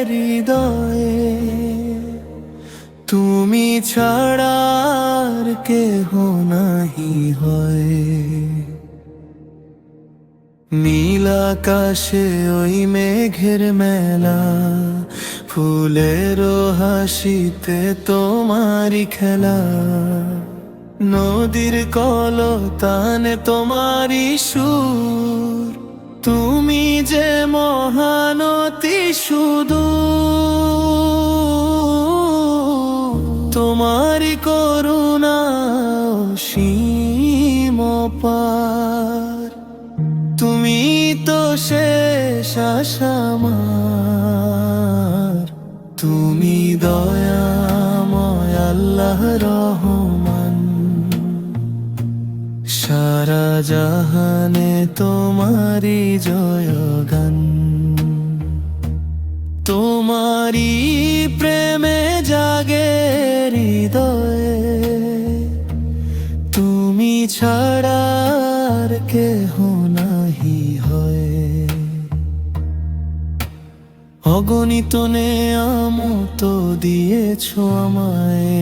হৃদয়ে, তুমি ছাড়া আর কেহ নাহি হয়। নীল আকাশে ওই মেঘের মেলা, ফুলের হাসিতে তোমারি খেলা, নদীর কলতানে তোমারি সুর, তুমি যে মহানতি শুধু, তোমারি করুণা অসীম অপার, তুমি তো শেষ আশা আমার, তুমি দয়াময় আল্লাহ রহমান। সারা জাহানে তোমারি জয়গান, তোমারি প্রেমে জাগে হৃদয়ে, তুমি ছাড়া আর কেহ নাহি হয়। অগণিত নেয়ামত দিয়েছ আমায়,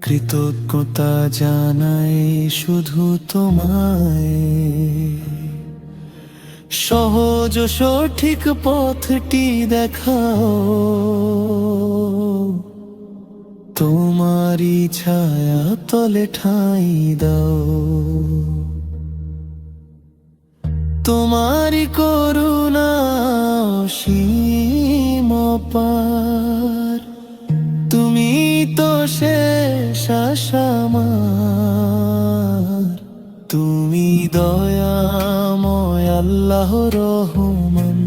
কৃতজ্ঞতা জানাই শুধু তোমায়। সহজ সঠিক পথটি দেখাও, তোমারি ছায়া তলে ঠাঁই দাও। তোমারি করুণা অসীম অপার, তুমি তো শেষ আশা আমার, তুমি দয়াময় আল্লাহ রহমান।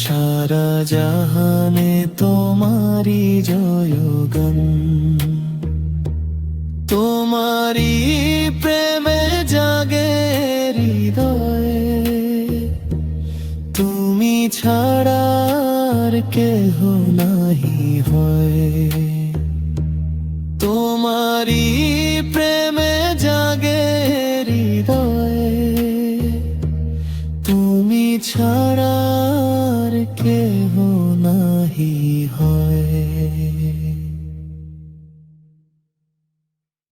সারা জাহানে তোমারি জয়গান, তোমারি প্রেমে জাগে হৃদয়ে, তুমি ছাড়া আর কেহ নাহি হয়। তোমারি প্রেমে জাগে হৃদয়ে, তুমি ছাড়া আর কেহ নাহি হয়।